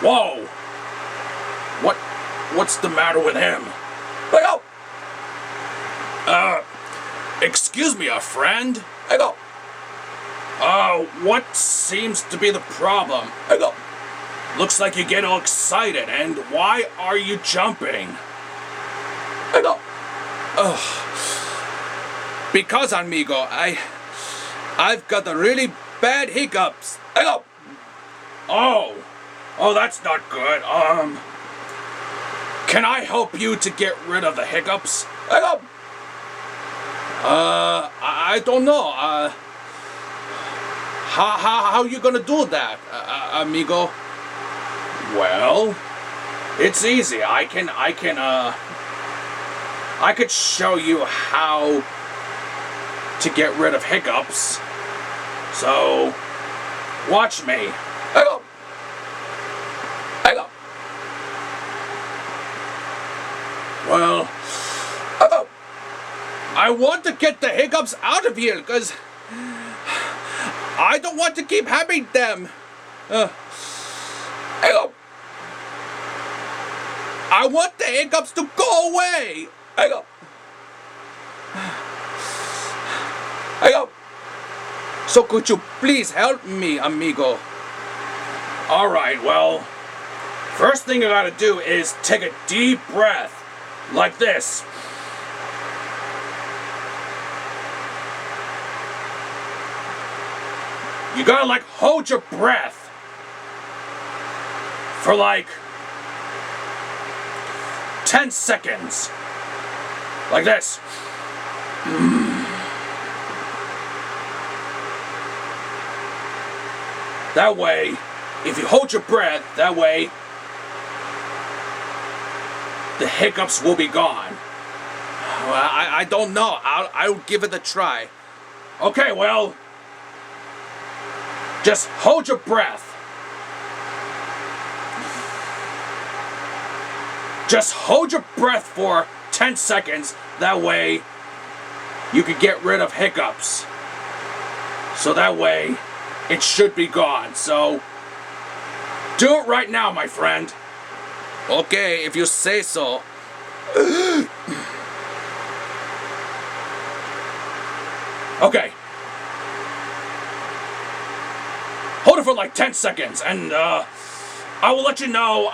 Whoa! What's the matter with him? I go. Excuse me, a friend? I go. What seems to be the problem? I go. Looks like you get all excited, and why are you jumping? I go. Because, amigo, I've got the really bad hiccups. I go. Oh, that's not good. Can I help you to get rid of the hiccups? I go. I don't know. How you gonna do that, amigo? Well, it's easy. I could show you how to get rid of hiccups. So, watch me. I go. I go. Well, I want to get the hiccups out of here, because I don't want to keep having them. I go. I want the hiccups to go away. I go. I go. So could you please help me, amigo? Alright, well, first thing you gotta do is take a deep breath, like this. You gotta like hold your breath for like 10 seconds. Like this. That way, if you hold your breath, that way the hiccups will be gone. Well, I don't know. I'll give it a try. Okay, well, just hold your breath. Just hold your breath for 10 seconds. That way, you can get rid of hiccups. So that way, it should be gone. So, do it right now, my friend. Okay, if you say so. Okay. Hold it for like 10 seconds, and I will let you know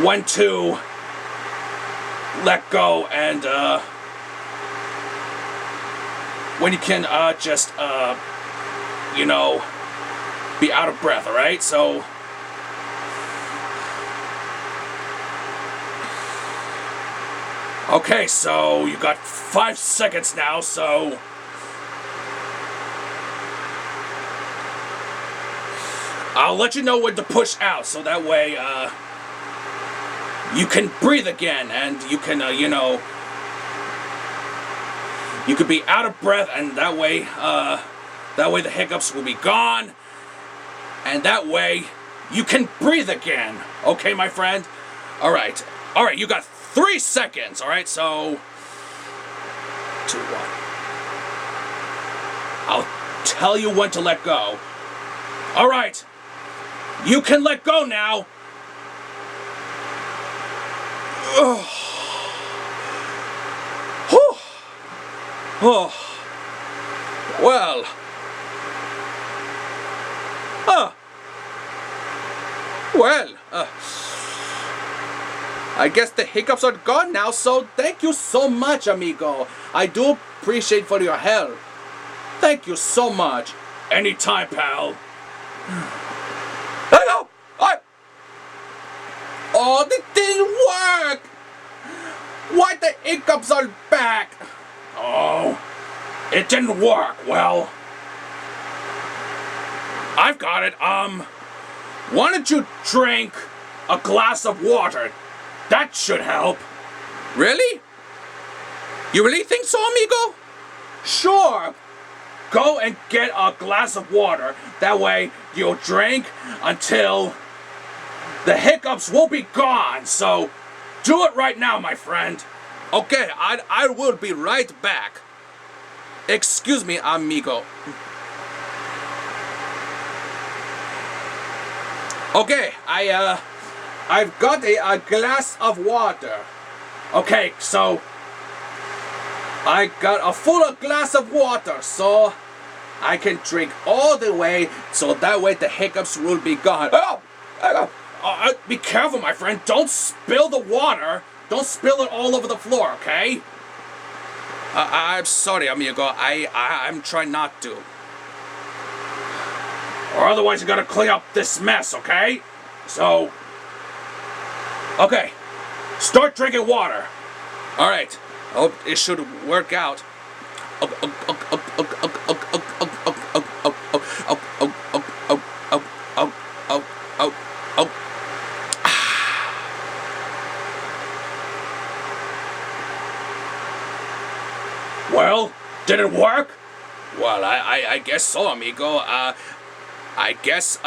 when to let go and when you can just you know, be out of breath, alright? So okay, so you got 5 seconds now, so I'll let you know when to push out, so that way you can breathe again, and you can you know, you could be out of breath, and that way the hiccups will be gone, and that way you can breathe again. Okay, my friend? Alright, you got 3 seconds, alright? So 2, 1. I'll tell you when to let go. Alright, you can let go now. Oh. Well. Well. I guess the hiccups are gone now, so thank you so much, amigo. I do appreciate for your help. Thank you so much. Anytime, pal. Hello! Oh, it didn't work! Why the hiccups are back? Oh, it didn't work. Well, I've got it. Why don't you drink a glass of water? That should help. Really? You really think so, amigo? Sure. Go and get a glass of water. That way you'll drink until the hiccups will be gone. So do it right now, my friend. Okay, I will be right back. Excuse me, amigo. Okay, I've got a glass of water. Okay, so I got a full glass of water, so I can drink all the way, so that way the hiccups will be gone. Be careful, my friend. Don't spill the water. Don't spill it all over the floor, okay? I'm sorry, amigo. I'm trying not to. Or otherwise you gotta clean up this mess, okay? So, okay. Start drinking water. All right. Hope it should work out. Well, did it work? Well, I guess so, amigo. I guess,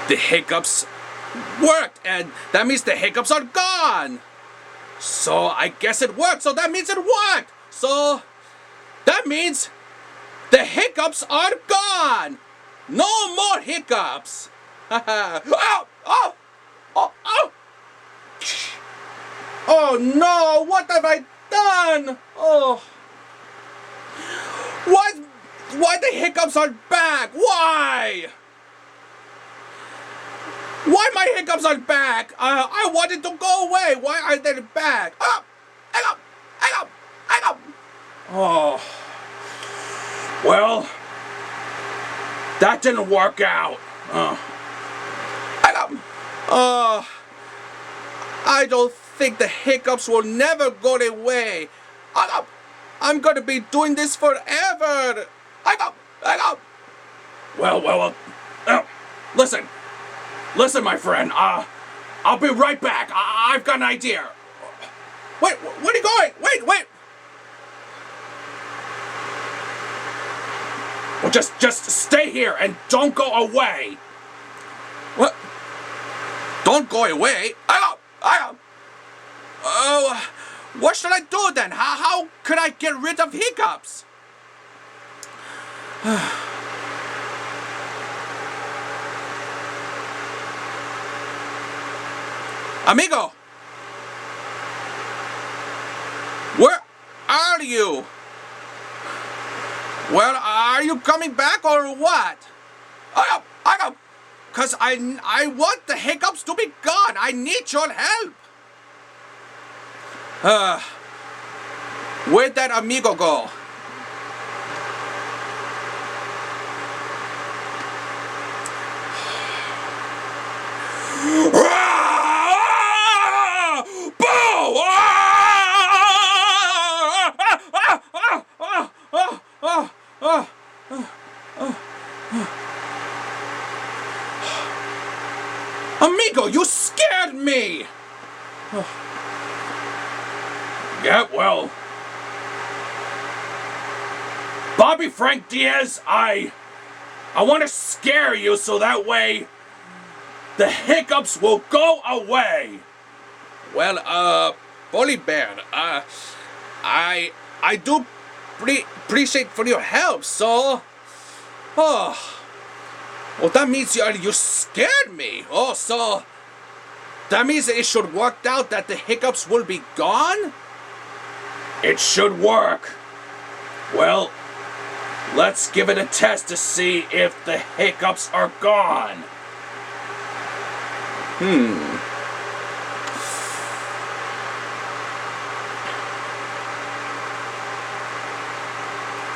the hiccups worked, and that means the hiccups are gone. So I guess it worked, so that means it worked. So that means the hiccups are gone. No more hiccups. Oh no, what have I done? Oh. Why the hiccups are back? Why? Why my hiccups are back? I wanted to go away. Why are they back? Oh. Well, that didn't work out. I don't think the hiccups will never go away. I'm gonna be doing this forever. Well. Listen, my friend. I'll be right back. I've got an idea. Wait, where are you going? Wait. Well, just stay here and don't go away. What? Don't go away? Oh, what should I do then? How could I get rid of hiccups? Amigo! Where are you? Well, are you coming back or what? Cause I want the hiccups to be gone. I need your help. Where'd that amigo go? Amigo, you scared me! Yeah, well... Bobby Frank Diaz, I want to scare you so that way the hiccups will go away. Well, Bully Bear, I do appreciate for your help, so... Oh... Well, that means you scared me. Oh, so that means it should work out that the hiccups will be gone? It should work. Well, let's give it a test to see if the hiccups are gone.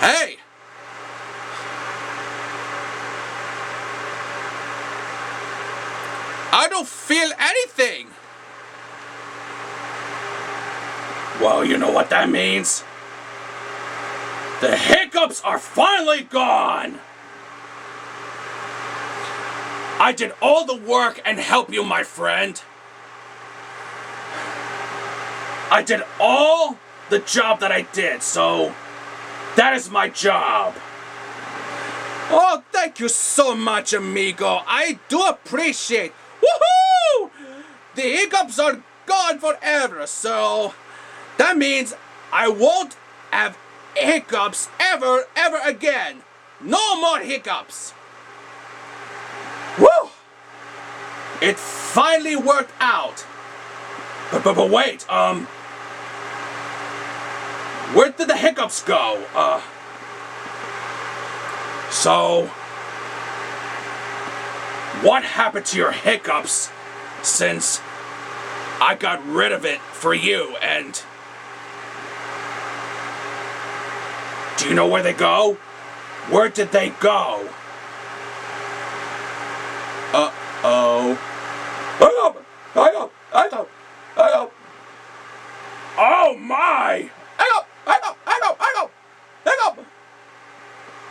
Hey! I don't feel anything. Well, you know what that means? The hiccups are finally gone. I did all the work and help you, my friend. I did all the job that I did, so that is my job. Oh, thank you so much, amigo. I do appreciate. Woohoo! The hiccups are gone forever, so that means I won't have hiccups ever again. No more hiccups. Woo! It finally worked out. But wait, where did the hiccups go? So, what happened to your hiccups since I got rid of it for you? And do you know where they go? Where did they go? Uh-oh. Oh my!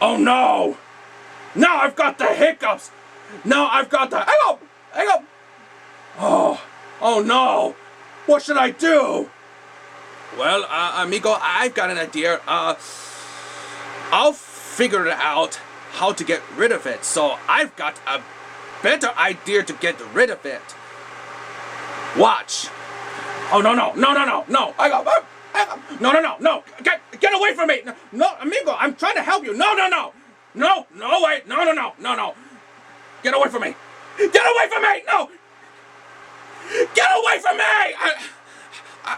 Oh no! Now I've got the hiccups! Now I've got the Oh no! What should I do? Well, amigo, I've got an idea. I'll figure it out how to get rid of it. So I've got a better idea to get rid of it. Watch. Oh no! No! Get away from me! No, amigo, I'm trying to help you. No! Wait! No! Get away from me! Get away from me! No! Get away from me!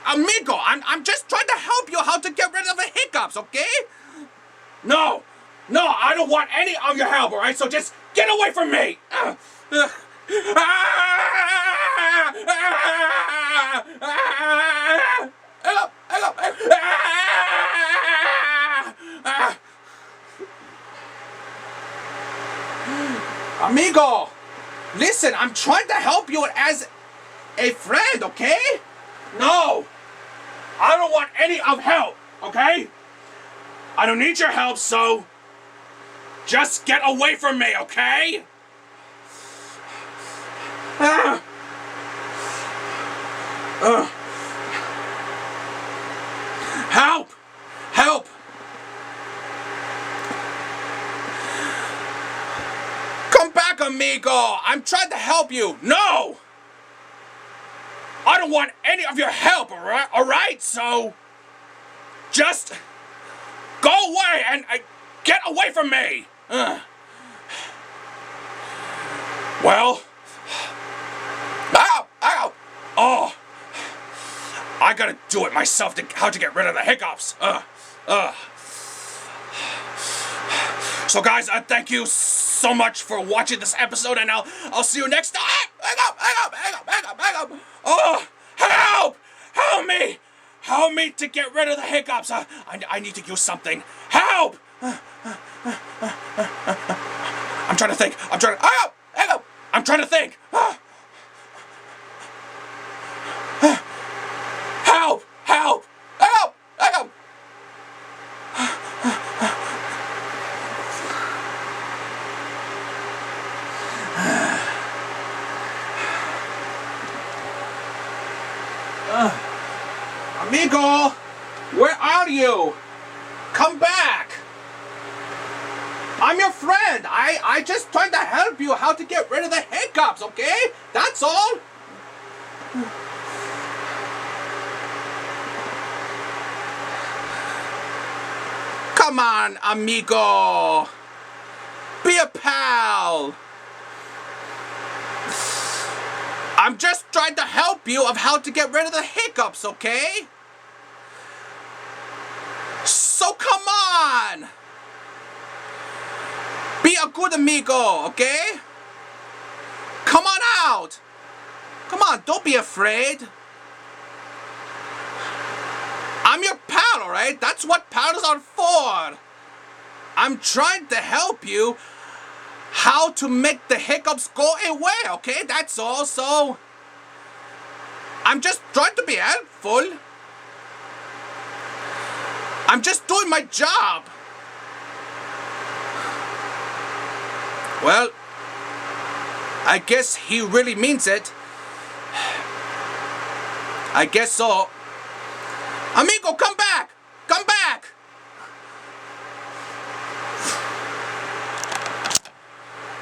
Amigo, I'm just trying to help you how to get rid of the hiccups, okay? No, I don't want any of your help, alright? So just get away from me! Amigo, listen, I'm trying to help you as a friend, okay? No, I don't want any of help, okay? I don't need your help, so just get away from me, okay? Help! Come back, amigo! I'm trying to help you! No! I don't want any of your help, alright? So, just go away and get away from me! Well, ow! Oh, I gotta do it myself how to get rid of the hiccups. So guys, thank you so much for watching this episode, and I'll see you next time. Hang up. Oh, help me! Help me to get rid of the hiccups. I need to use something. Help! I'm trying to think. I'm trying to think. Help! Amigo, where are you? Come back. I'm your friend. I just tried to help you how to get rid of the hiccups, okay? That's all. Come on, amigo. Be a pal. I'm just trying to help you of how to get rid of the hiccups, okay? So come on. Be a good amigo, okay? Come on out. Come on, don't be afraid. I'm your pal, alright? That's what pals are for. I'm trying to help you how to make the hiccups go away, okay? That's all. So I'm just trying to be helpful. I'm just doing my job. Well, I guess he really means it. I guess so. Amigo, come back! Come back!